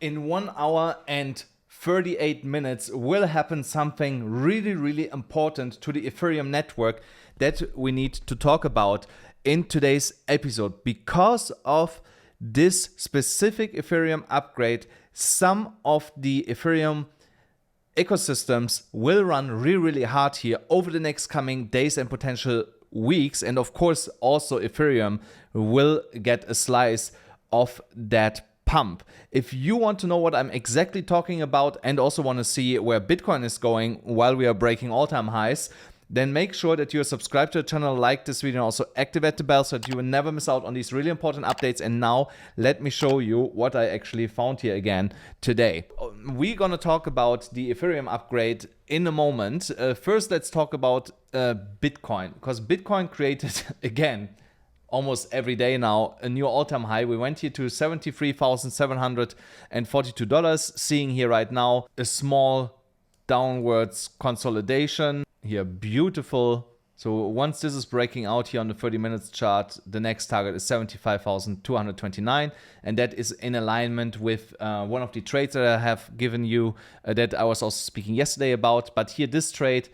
In 1 hour and 38 minutes will happen something really important to the Ethereum network that we need to talk about in today's episode. Because of this specific Ethereum upgrade, some of the Ethereum ecosystems will run really hard here over the next coming days and potential weeks. And of course, also Ethereum will get a slice of that pump. If you want to know what I'm exactly talking about and also want to see where Bitcoin is going while we are breaking all-time highs, then make sure that you're subscribed to the channel, like this video, and also activate the bell so that you will never miss out on these really important updates. And now let me show you what I actually found here again today. We're gonna talk about the Ethereum upgrade in a moment. First, let's talk about Bitcoin, because Bitcoin created, again, almost every day now, a new all-time high. We went here to $73,742, seeing here right now a small downwards consolidation. Here, beautiful. So once this is breaking out here on the 30 minutes chart, the next target is 75,229. And that is in alignment with one of the trades that I have given you that I was also speaking yesterday about. But here, this trade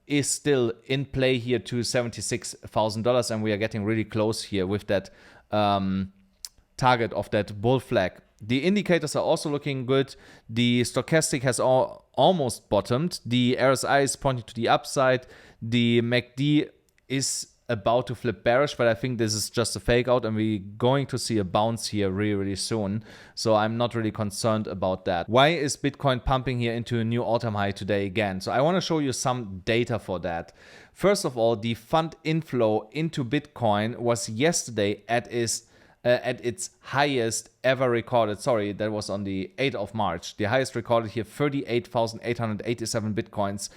is still in play here to $76,000. And we are getting really close here with that target of that bull flag. The indicators are also looking good. The stochastic has almost bottomed. The RSI is pointing to the upside. The MACD is about to flip bearish, but I think this is just a fake out and we're going to see a bounce here really soon. So I'm not really concerned about that. Why is Bitcoin pumping here into a new all-time high today again? So I want to show you some data for that. First of all, the fund inflow into Bitcoin was yesterday at its highest ever recorded. Sorry, that was on the 8th of March. The highest recorded here, 38,887 Bitcoins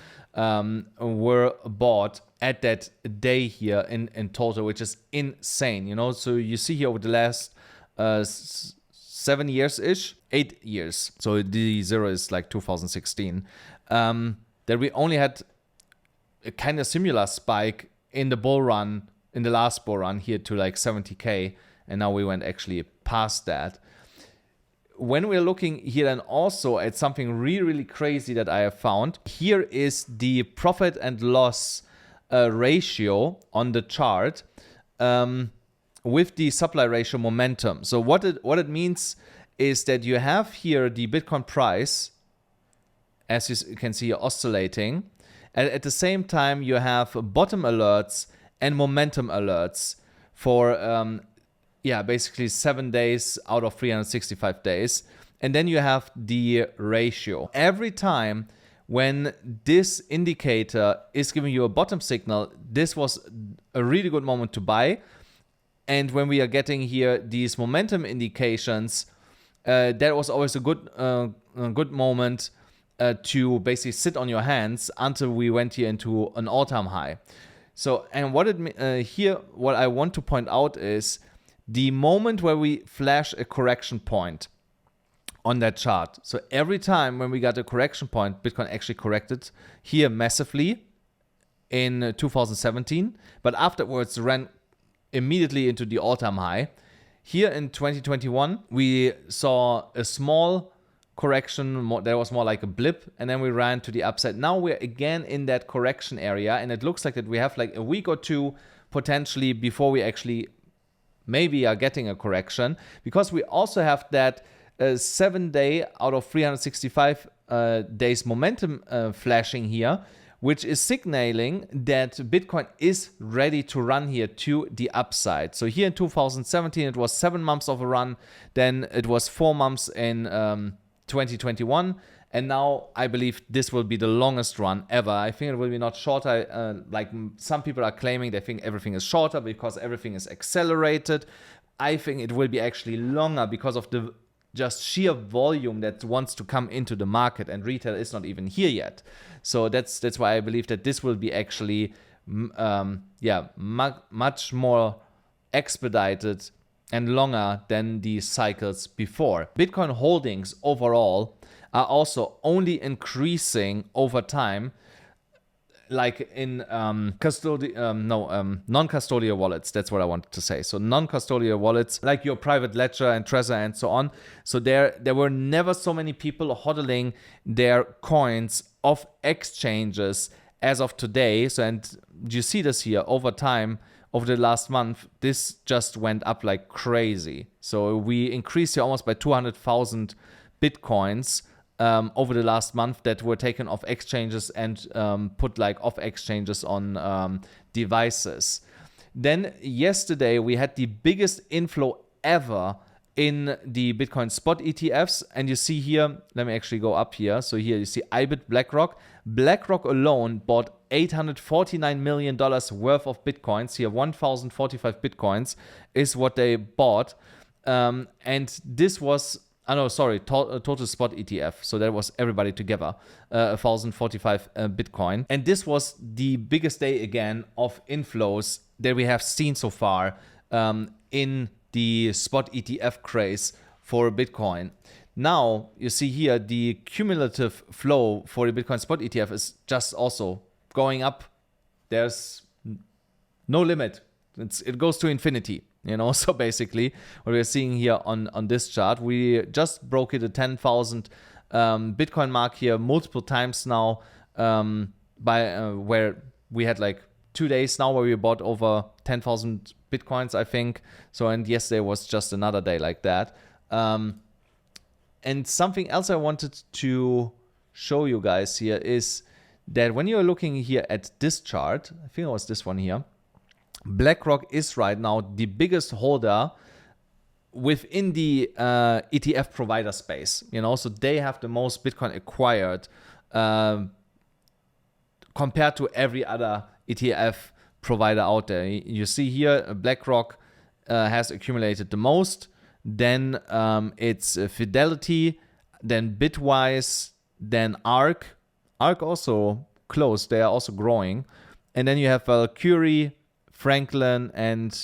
were bought at that day here in total, which is insane, you know? So you see here over the last 7 years-ish, 8 years. So the zero is like 2016. That we only had a kind of similar spike in the bull run, in the last bull run here to like 70K. And now we went actually past that. When we're looking here then also at something really crazy that I have found, here is the profit and loss ratio on the chart with the supply ratio momentum. So what it means is that you have here the Bitcoin price, as you can see, oscillating. And at the same time, you have bottom alerts and momentum alerts for basically 7 days out of 365 days. And then you have the ratio. Every time when this indicator is giving you a bottom signal, this was a really good moment to buy. And when we are getting here these momentum indications, that was always a good moment to basically sit on your hands until we went here into an all-time high. So, and what I want to point out is the moment where we flash a correction point on that chart. So every time when we got a correction point, Bitcoin actually corrected here massively in 2017, but afterwards ran immediately into the all-time high. Here in 2021, we saw a small correction. There was more like a blip, and then we ran to the upside. Now we're again in that correction area, and it looks like that we have like a week or two potentially before we actually maybe are getting a correction, because we also have that 7 day out of 365 days momentum flashing here, which is signaling that Bitcoin is ready to run here to the upside. So here in 2017, it was 7 months of a run. Then it was 4 months in 2021. And now I believe this will be the longest run ever. I think it will be not shorter. Like some people are claiming, they think everything is shorter because everything is accelerated. I think it will be actually longer because of the just sheer volume that wants to come into the market, and retail is not even here yet. So that's why I believe that this will be actually much more expedited and longer than the cycles before. Bitcoin holdings overall are also only increasing over time. like in non-custodial wallets. That's what I wanted to say. So non-custodial wallets, like your private ledger and Trezor and so on. So there were never so many people hodling their coins off exchanges as of today. So, and you see this here over time, over the last month, this just went up like crazy. So we increased here almost by 200,000 Bitcoins over the last month that were taken off exchanges and put like off exchanges on devices. Then yesterday we had the biggest inflow ever in the Bitcoin spot ETFs. And you see here, let me actually go up here. So here you see IBIT BlackRock. BlackRock alone bought $849 million worth of Bitcoins. Here, 1,045 Bitcoins is what they bought. And this was, total spot ETF. So that was everybody together, 1,045 Bitcoin. And this was the biggest day again of inflows that we have seen so far in the spot ETF craze for Bitcoin. Now, you see here, the cumulative flow for the Bitcoin spot ETF is just also going up. There's no limit. It goes to infinity, you know. So basically, what we're seeing here on this chart, we just broke it a 10,000 Bitcoin mark here multiple times now, where we had like 2 days now where we bought over 10,000 Bitcoins, I think. So, and yesterday was just another day like that. And something else I wanted to show you guys here is that when you're looking here at this chart, I think it was this one here, BlackRock is right now the biggest holder within the ETF provider space, you know, so they have the most Bitcoin acquired compared to every other ETF provider out there. You see here, BlackRock has accumulated the most. Then it's Fidelity, then Bitwise, then ARK. ARK also close, they are also growing. And then you have Valkyrie, Franklin, and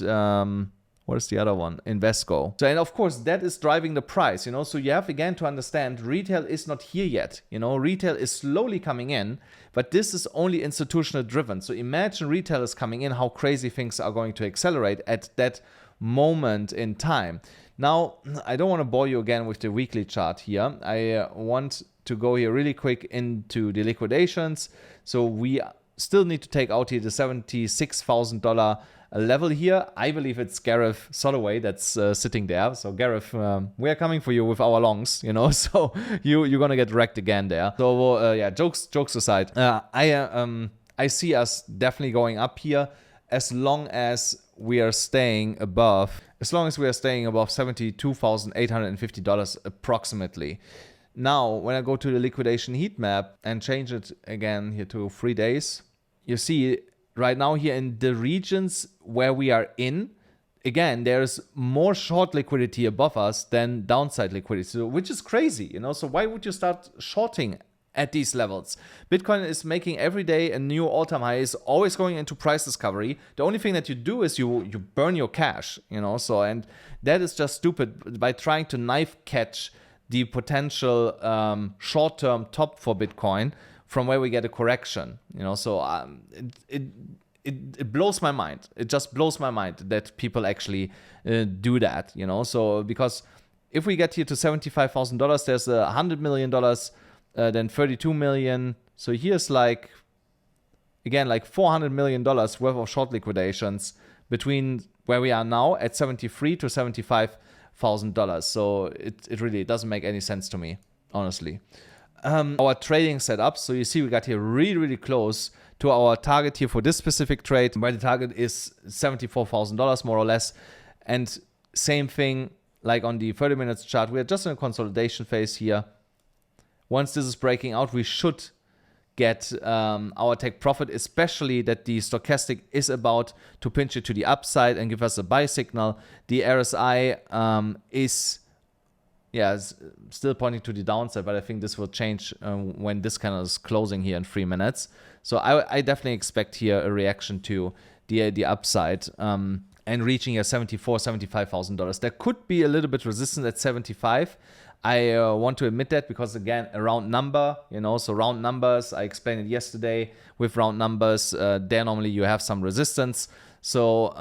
what is the other one? Invesco. So, and of course, that is driving the price, you know. So you have again to understand retail is not here yet. You know, retail is slowly coming in, but this is only institutional driven. So imagine retail is coming in, how crazy things are going to accelerate at that moment in time. Now, I don't want to bore you again with the weekly chart here. I want to go here really quick into the liquidations. So we still need to take out here the $76,000 level here. I believe it's Gareth Soloway that's sitting there. So Gareth, we are coming for you with our longs, you know, so you're going to get wrecked again there. So yeah, jokes aside, I see us definitely going up here as long as we are staying above $72,850 approximately. Now, when I go to the liquidation heat map and change it again here to 3 days, you see right now here in the regions where we are in, again, there's more short liquidity above us than downside liquidity, which is crazy, you know. So why would you start shorting at these levels? Bitcoin is making every day a new all-time high, is always going into price discovery. The only thing that you do is you burn your cash, you know. So, and that is just stupid by trying to knife catch the potential short-term top for Bitcoin from where we get a correction, you know. So it blows my mind. It just blows my mind that people actually do that, you know. So because if we get here to $75,000, there's $100 million, then 32 million. So here's like, again, like $400 million worth of short liquidations between where we are now at $73,000 to $75,000. So it really doesn't make any sense to me, honestly. Our trading setup, so you see we got here really close to our target here for this specific trade, where the target is $74,000 more or less. And same thing like on the 30 minutes chart, we're just in a consolidation phase here. Once this is breaking out, we should get our take profit, especially that the stochastic is about to pinch it to the upside and give us a buy signal. The RSI is still pointing to the downside, but I think this will change when this kind of is closing here in 3 minutes. So I definitely expect here a reaction to the upside and reaching a $74,000, $75,000. There could be a little bit resistance at 75. I want to admit that because, again, a round number, you know, so round numbers, I explained it yesterday. With round numbers, there normally you have some resistance. So,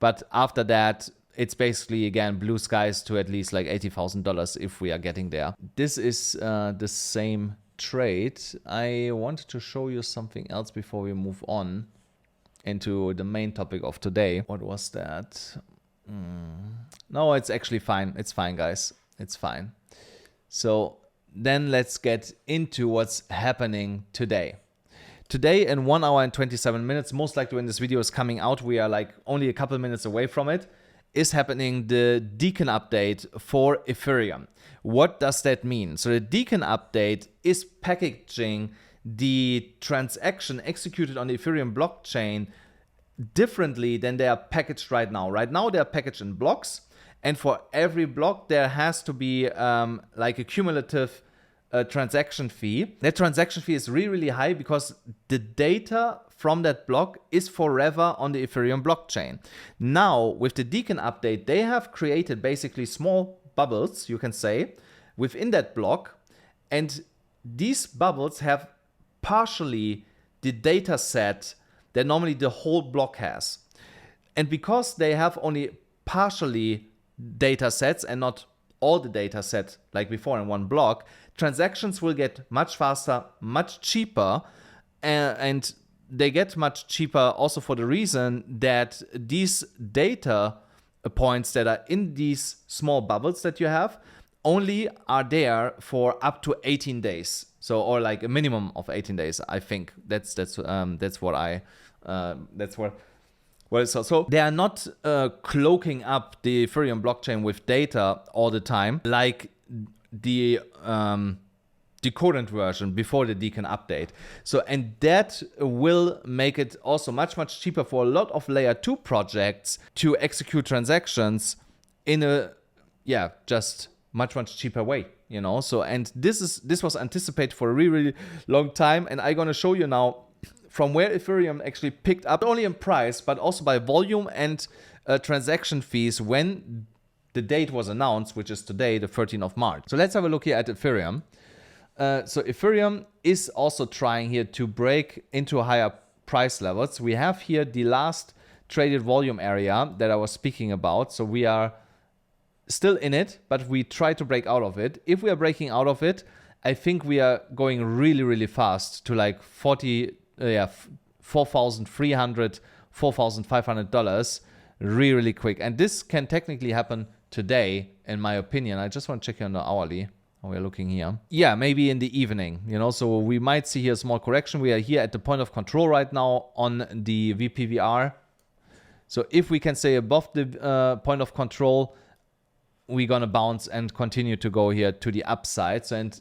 but after that, it's basically, again, blue skies to at least like $80,000 if we are getting there. This is the same trade. I wanted to show you something else before we move on into the main topic of today. What was that? No, it's actually fine. It's fine, guys. It's fine. So then let's get into what's happening today. Today in 1 hour and 27 minutes, most likely when this video is coming out, we are like only a couple minutes away from it, is happening the Deacon update for Ethereum. What does that mean? So the Deacon update is packaging the transaction executed on the Ethereum blockchain differently than they are packaged right now. Right now they are packaged in blocks, and for every block there has to be like a cumulative transaction fee. That transaction fee is really, really high because the data from that block is forever on the Ethereum blockchain. Now, with the Deacon update, they have created basically small bubbles, you can say, within that block. And these bubbles have partially the data set that normally the whole block has. And because they have only partially data sets and not all the data set like before in one block, transactions will get much faster, much cheaper, and they get much cheaper also for the reason that these data points that are in these small bubbles that you have only are there for up to 18 days. So, or like a minimum of 18 days, I think. That's what I so they are not cloaking up the Ethereum blockchain with data all the time like the current version before the Deacon update. So, and that will make it also much cheaper for a lot of layer 2 projects to execute transactions in a just much cheaper way, you know. So, and this was anticipated for a really long time, and I'm gonna show you now from where Ethereum actually picked up, not only in price, but also by volume and transaction fees when the date was announced, which is today, the 13th of March. So let's have a look here at Ethereum. So Ethereum is also trying here to break into higher price levels. We have here the last traded volume area that I was speaking about. So we are still in it, but we try to break out of it. If we are breaking out of it, I think we are going really fast to like $4,300, $4,500 really quick. And this can technically happen today, in my opinion. I just want to check here on the hourly. We're looking here. Yeah, maybe in the evening, you know, so we might see here a small correction. We are here at the point of control right now on the VPVR. So if we can stay above the point of control, we're gonna bounce and continue to go here to the upside. So, and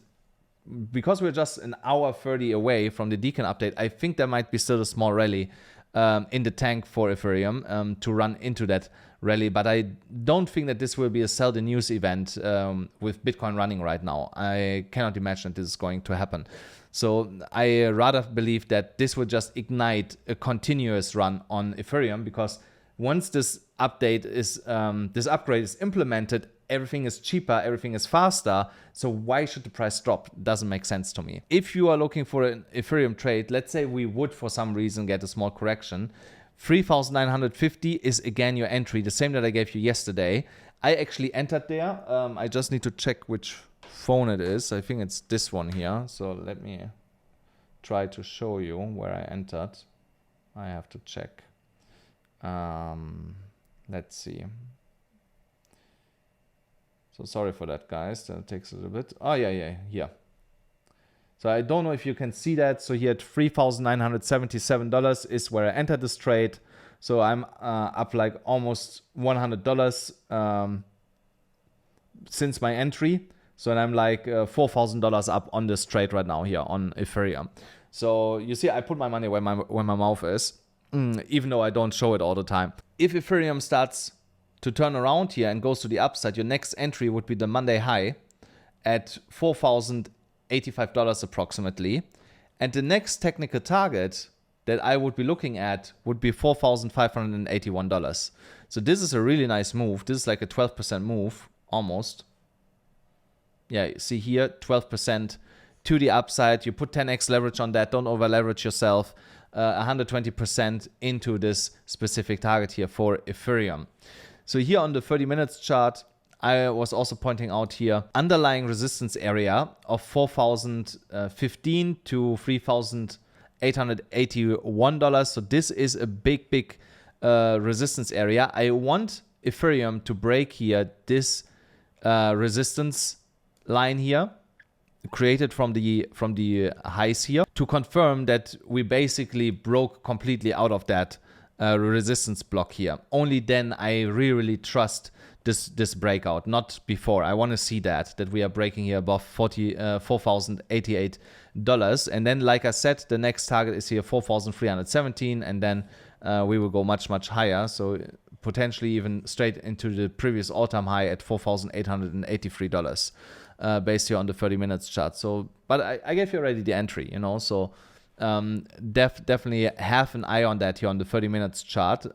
because we're just an hour 30 away from the Deacon update, I think there might be still a small rally in the tank for Ethereum to run into that rally. But I don't think that this will be a sell the news event with Bitcoin running right now. I cannot imagine that this is going to happen. So I rather believe that this will just ignite a continuous run on Ethereum, because once this update is, this upgrade is implemented, everything is cheaper, everything is faster. So why should the price drop? Doesn't make sense to me. If you are looking for an Ethereum trade, let's say we would for some reason get a small correction, 3,950 is again your entry, the same that I gave you yesterday. I actually entered there. I just need to check which phone it is. I think it's this one here. So let me try to show you where I entered. I have to check. Let's see. So sorry for that, guys. That takes a little bit. Oh, yeah, here. So I don't know if you can see that. So here at $3,977 is where I entered this trade. So I'm up like almost $100 since my entry. So and I'm like $4,000 up on this trade right now here on Ethereum. So you see, I put my money where my mouth is, even though I don't show it all the time. If Ethereum starts to turn around here and goes to the upside, your next entry would be the Monday high at $4,085 approximately. And the next technical target that I would be looking at would be $4,581. So this is a really nice move. This is like a 12% move, almost. yeah, see here, 12% to the upside. You put 10x leverage on that. Don't over leverage yourself. 120% into this specific target here for Ethereum. So here on the 30 minutes chart, I was also pointing out here underlying resistance area of 4,015 to $3,881. So this is a big resistance area. I want Ethereum to break here this resistance line here, created from the highs here, to confirm that we basically broke completely out of that resistance block here. Only then I really trust this breakout, not before. I want to see that we are breaking here above $4,088. And then, like I said, the next target is here 4,317, and then we will go much higher. So potentially even straight into the previous all-time high at $4,883 based here on the 30 minutes chart. So, but I gave you already the entry, you know, so definitely have an eye on that here on the 30 minutes chart.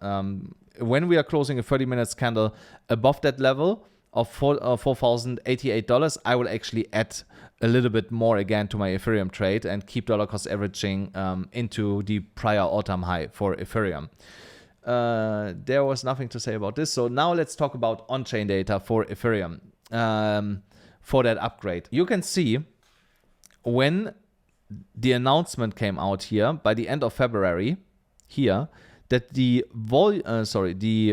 When we are closing a 30 minutes candle above that level of $4,088, I will actually add a little bit more again to my Ethereum trade and keep dollar cost averaging into the prior all-time high for Ethereum. There was nothing to say about this. So now let's talk about on-chain data for Ethereum for that upgrade. You can see when the announcement came out here by the end of February here, that the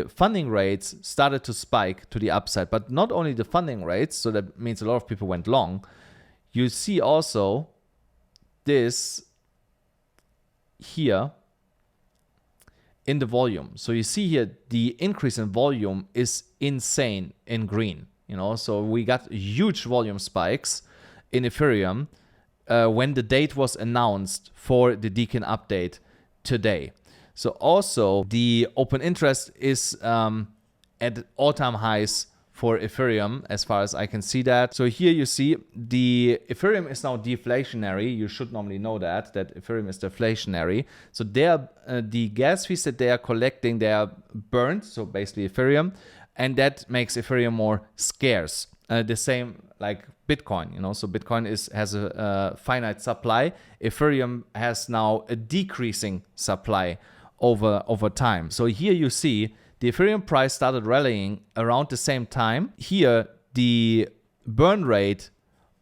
funding rates started to spike to the upside. But not only the funding rates, so that means a lot of people went long. You see also this here in the volume. So you see here the increase in volume is insane in green. You know, so we got huge volume spikes in Ethereum when the date was announced for the Deacon update today. So also the open interest is at all-time highs for Ethereum as far as I can see that. So here you see the Ethereum is now deflationary. You should normally know that Ethereum is deflationary. So the gas fees that they are collecting, they are burned, so basically Ethereum, and that makes Ethereum more scarce. The same like Bitcoin, you know, so Bitcoin has a finite supply. Ethereum has now a decreasing supply over time. So here you see the Ethereum price started rallying around the same time. Here the burn rate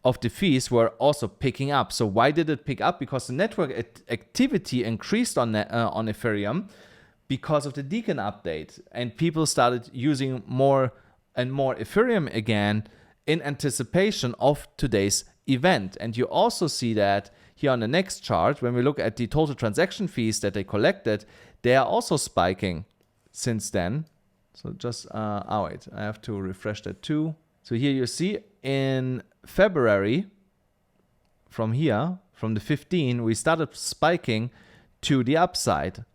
of the fees were also picking up. So why did it pick up? Because the network activity increased on Ethereum because of the Deacon update, and people started using more and more Ethereum again in anticipation of today's event. And you also see that here on the next chart, when we look at the total transaction fees that they collected, they are also spiking since then. So just, wait, I have to refresh that too. So here you see in February, from here, from the 15, we started spiking to the upside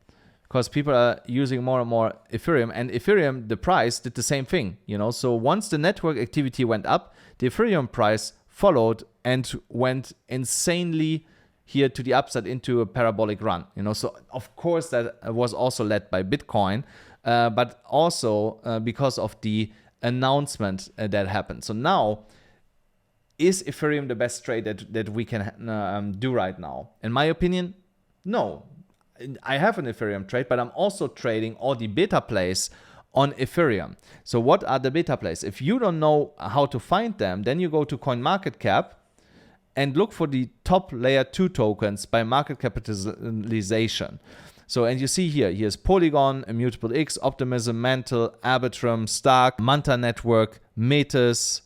because people are using more and more Ethereum, and Ethereum, the price did the same thing, you know. So once the network activity went up, the Ethereum price followed and went insanely here to the upside into a parabolic run, you know. So of course that was also led by Bitcoin, but also because of the announcement that happened. So now, is Ethereum the best trade that we can do right now? In my opinion, no. I have an Ethereum trade, but I'm also trading all the beta plays on Ethereum. So what are the beta plays? If you don't know how to find them, then you go to CoinMarketCap and look for the top layer 2 tokens by market capitalization. So, and you see here's Polygon, Immutable X, Optimism, Mantle, Arbitrum, Stark, Manta Network, Metis,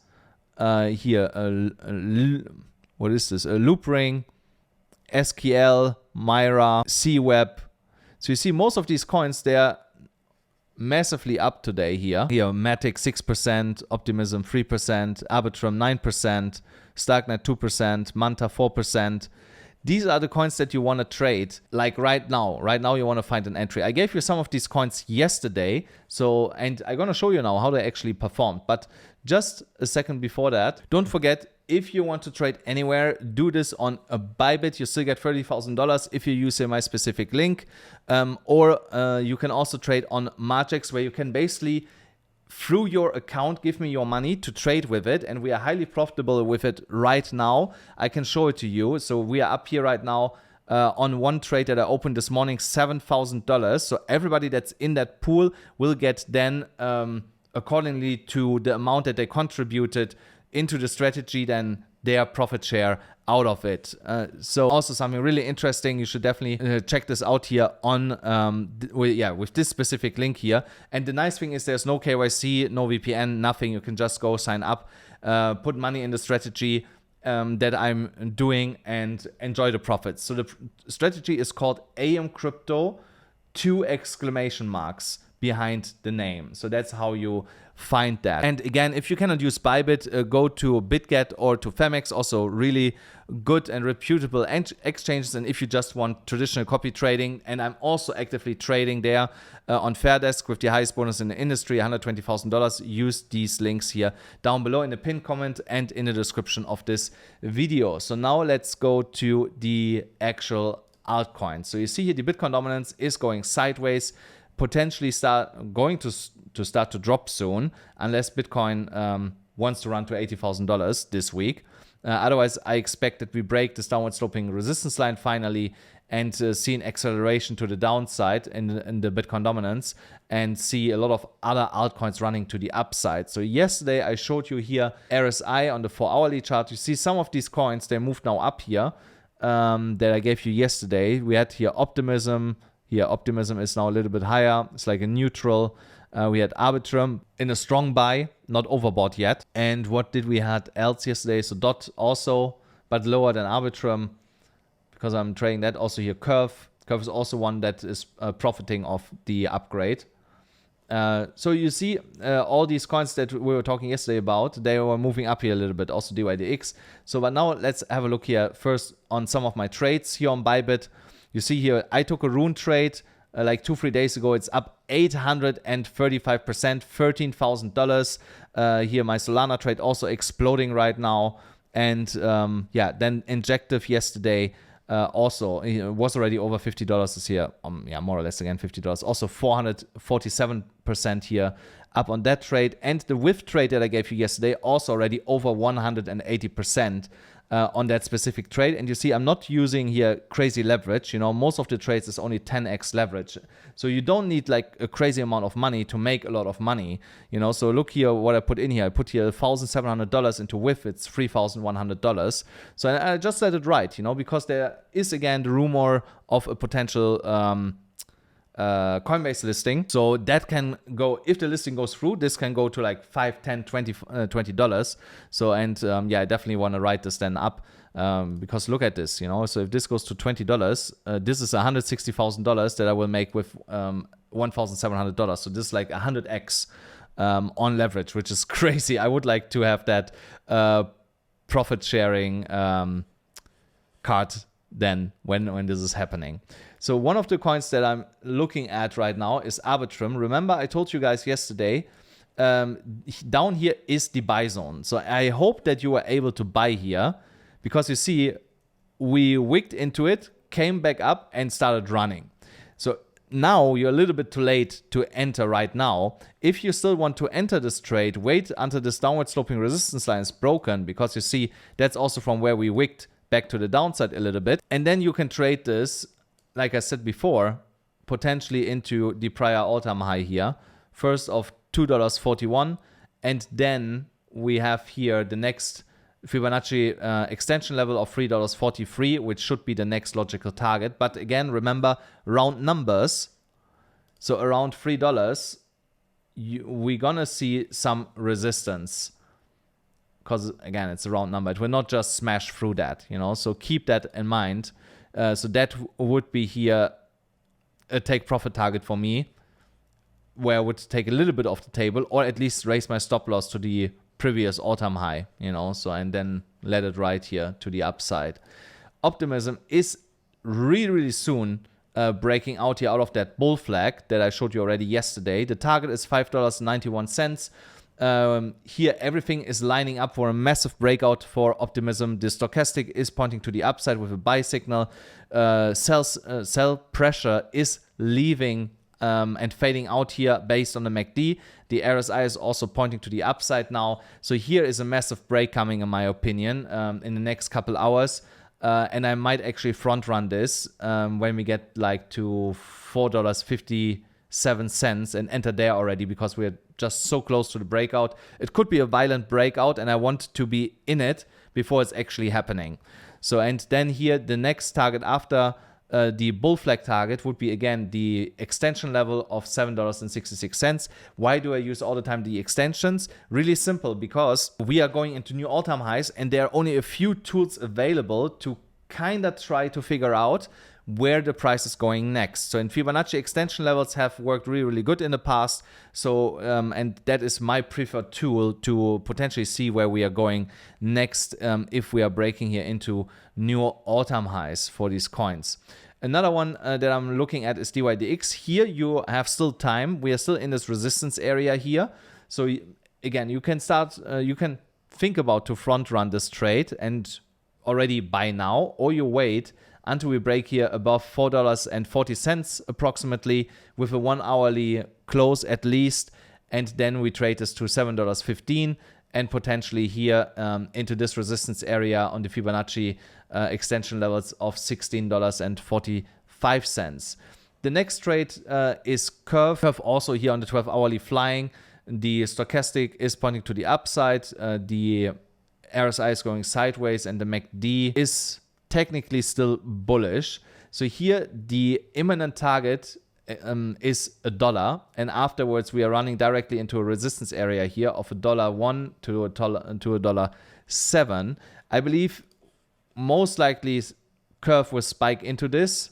here, what is this? A Loopring, SQL, Myra, CWeb. So you see most of these coins, they are massively up today here. Here, Matic 6%, Optimism 3%, Arbitrum 9%, Starknet 2%, Manta 4%. These are the coins that you want to trade like right now. Right now you want to find an entry. I gave you some of these coins yesterday. So, and I'm going to show you now how they actually performed. But just a second before that, don't forget, if you want to trade anywhere, do this on a BYBIT. You still get $30,000 if you use my specific link. Or you can also trade on Margex, where you can basically through your account, give me your money to trade with it. And we are highly profitable with it right now. I can show it to you. So we are up here right now on one trade that I opened this morning, $7,000. So everybody that's in that pool will get then accordingly to the amount that they contributed into the strategy, then their profit share out of it. So also something really interesting. You should definitely check this out here on with this specific link here. And the nice thing is there's no KYC, no VPN, nothing. You can just go sign up, put money in the strategy that I'm doing, and enjoy the profits. So the strategy is called AMCrypto, 2 exclamation marks behind the name. So that's how you find that. And again, if you cannot use BYBIT, go to BITGET or to Phemex, also really good and reputable exchanges. And if you just want traditional copy trading, and I'm also actively trading there on FAIRDESK with the highest bonus in the industry, $120,000, use these links here down below in the pinned comment and in the description of this video. So now let's go to the actual altcoin. So you see here the Bitcoin dominance is going sideways, potentially going to start to drop soon, unless Bitcoin wants to run to $80,000 this week. Otherwise, I expect that we break this downward sloping resistance line finally and see an acceleration to the downside in the Bitcoin dominance, and see a lot of other altcoins running to the upside. So yesterday I showed you here RSI on the 4-hourly chart. You see some of these coins, they moved now up here that I gave you yesterday. We had here Optimism. Here, Optimism is now a little bit higher. It's like a neutral. We had Arbitrum in a strong buy, not overbought yet. And what did we had else yesterday? So DOT also, but lower than Arbitrum, because I'm trading that. Also here, Curve. Curve is also one that is profiting off the upgrade. So you see all these coins that we were talking yesterday about, they were moving up here a little bit, also DYDX. So but now let's have a look here first on some of my trades here on BYBIT. You see here, I took a Rune trade like 2-3 days ago. It's up 835%, $13,000. Here, my Solana trade also exploding right now. And then Injective yesterday also was already over $50 this year. More or less again $50. Also 447% here up on that trade. And the WIF trade that I gave you yesterday also already over 180%. On that specific trade. And you see I'm not using here crazy leverage. Most of the trades is only 10x leverage, so you don't need like a crazy amount of money to make a lot of money. So look here what I put in here. I put here $1,700 into WIF. It's $3,100. So I just said it right, because there is again the rumor of a potential Coinbase listing. So that can go, if the listing goes through, this can go to like $5, $10, $20. So I definitely want to write this then up because look at this, so if this goes to $20, this is $160,000 that I will make with $1,700. So this is like 100x on leverage, which is crazy. I would like to have that profit sharing card then when this is happening. So one of the coins that I'm looking at right now is Arbitrum. Remember, I told you guys yesterday, down here is the buy zone. So I hope that you were able to buy here, because you see, we wicked into it, came back up and started running. So now you're a little bit too late to enter right now. If you still want to enter this trade, wait until this downward sloping resistance line is broken, because you see, that's also from where we wicked back to the downside a little bit. And then you can trade this, like I said before, potentially into the prior all-time high here. First of $2.41. And then we have here the next Fibonacci extension level of $3.43, which should be the next logical target. But again, remember, round numbers. So around $3, we're going to see some resistance. Because again, it's a round number. It will not just smash through that, so keep that in mind. So that would be here a take profit target for me, where I would take a little bit off the table, or at least raise my stop loss to the previous all-time high, so, and then let it ride here to the upside. Optimism is really, really soon breaking out here out of that bull flag that I showed you already yesterday. The target is $5.91. Here everything is lining up for a massive breakout for Optimism. The stochastic is pointing to the upside with a buy signal. Sell pressure is leaving and fading out here based on the MACD. The RSI is also pointing to the upside now. So here is a massive break coming, in my opinion, in the next couple hours. And I might actually front run this when we get like to $4.57 and enter there already, because we're just so close to the breakout. It could be a violent breakout, and I want to be in it before it's actually happening. So, and then here the next target after the bull flag target would be again the extension level of $7.66. Why do I use all the time the extensions? Really simple, because we are going into new all-time highs and there are only a few tools available to kind of try to figure out where the price is going next. So in Fibonacci, extension levels have worked really, really good in the past. So, and that is my preferred tool to potentially see where we are going next if we are breaking here into new all-time highs for these coins. Another one that I'm looking at is DYDX. Here you have still time. We are still in this resistance area here. So again, you can start, you can think about to front run this trade and already buy now, or you wait until we break here above $4.40 approximately with a 1 hourly close at least, and then we trade this to $7.15 and potentially here into this resistance area on the Fibonacci extension levels of $16.45. The next trade is Curve. Curve also here on the 12 hourly flying. The stochastic is pointing to the upside. The RSI is going sideways and the MACD is technically still bullish. So here the imminent target is $1, and afterwards we are running directly into a resistance area here of $1 to $1.07. I believe most likely Curve will spike into this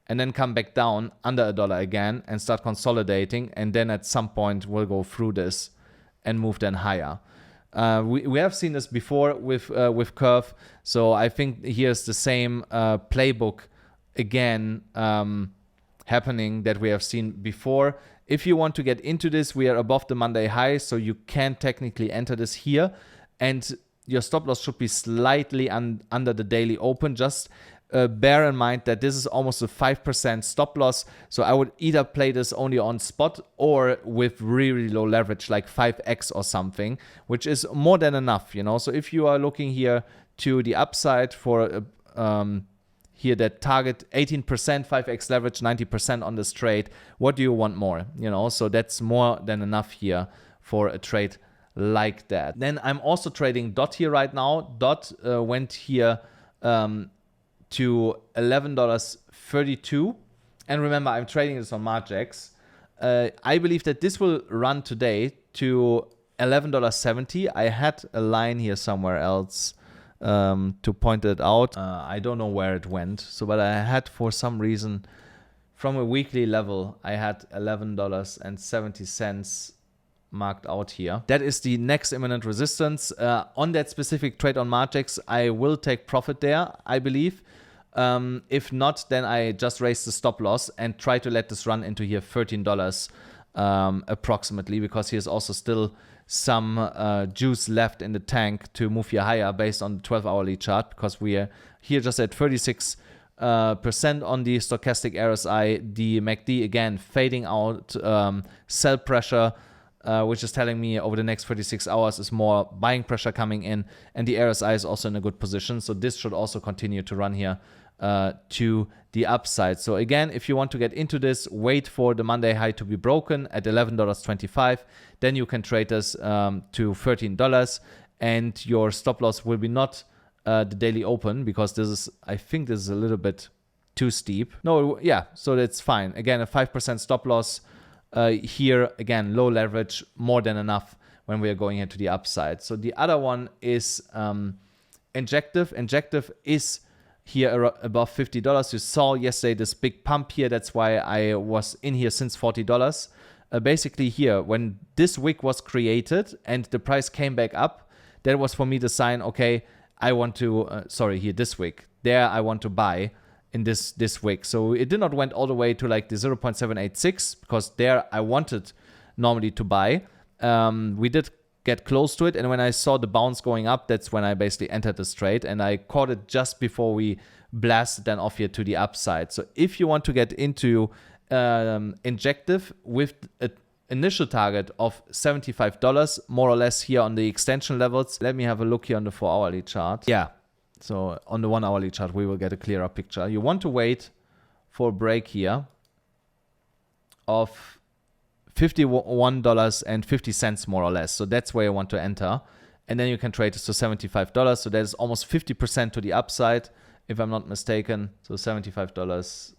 and then come back down under $1 again and start consolidating, and then at some point we'll go through this and move then higher. We have seen this before with Curve, so I think here's the same playbook again happening that we have seen before. If you want to get into this, we are above the Monday high, so you can technically enter this here, and your stop loss should be slightly under the daily open. Just bear in mind that this is almost a 5% stop loss, so I would either play this only on spot or with really low leverage, like 5x or something, which is more than enough, you know. So if you are looking here to the upside for here that target 18%, 5x leverage, 90% on this trade, what do you want more, you know? So that's more than enough here for a trade like that. Then I'm also trading DOT here right now. DOT went here to $11.32, and remember, I'm trading this on Margex. I believe that this will run today to $11.70. I had a line here somewhere else to point it out. I don't know where it went, so but I had, for some reason, from a weekly level, I had $11.70 marked out here. That is the next imminent resistance. On that specific trade on Margex, I will take profit there, I believe. If not, then I just raise the stop loss and try to let this run into here $13 approximately, because here's also still some juice left in the tank to move here higher based on the 12 hourly chart, because we are here just at 36% on the stochastic RSI. The MACD again fading out, sell pressure, which is telling me over the next 36 hours is more buying pressure coming in, and the RSI is also in a good position, so this should also continue to run here to the upside. So again, if you want to get into this, wait for the Monday high to be broken at $11.25. Then you can trade this to $13, and your stop loss will be not the daily open, because this is, I think this is a little bit too steep. No, yeah, so that's fine. Again, a 5% stop loss here. Again, low leverage, more than enough when we are going into the upside. So the other one is Injective. Injective is here above $50. You saw yesterday this big pump here. That's why I was in here since $40. Basically here, when this wick was created and the price came back up, that was for me the sign, okay, I want to, here, this wick. There I want to buy in this wick. So it did not went all the way to like the 0.786, because there I wanted normally to buy. We did get close to it, and when I saw the bounce going up, that's when I basically entered this trade, and I caught it just before we blasted then off here to the upside. So if you want to get into injective with an initial target of $75, more or less here on the extension levels. Let me have a look here on the 4-hourly chart. Yeah, so on the 1-hourly chart, we will get a clearer picture. You want to wait for a break here of $51.50 more or less. So that's where you want to enter. And then you can trade this to $75. So there's almost 50% to the upside, if I'm not mistaken. So $75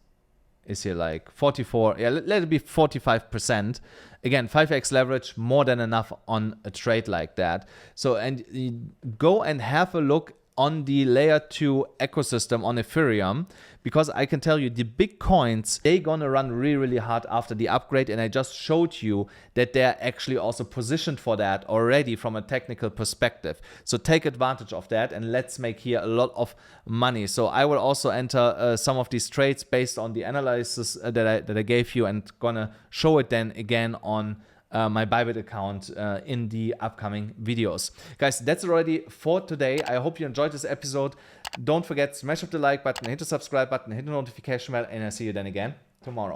is here like 44. Yeah, let it be 45%. Again, 5x leverage, more than enough on a trade like that. So, and you go and have a look on the layer 2 ecosystem on Ethereum, because I can tell you the big coins, they're gonna run really, really hard after the upgrade, and I just showed you that they're actually also positioned for that already from a technical perspective. So take advantage of that, and let's make here a lot of money. So I will also enter some of these trades based on the analysis that I gave you, and gonna show it then again on my BYBIT account in the upcoming videos. Guys, that's already for today. I hope you enjoyed this episode. Don't forget, smash up the like button, hit the subscribe button, hit the notification bell, and I'll see you then again tomorrow.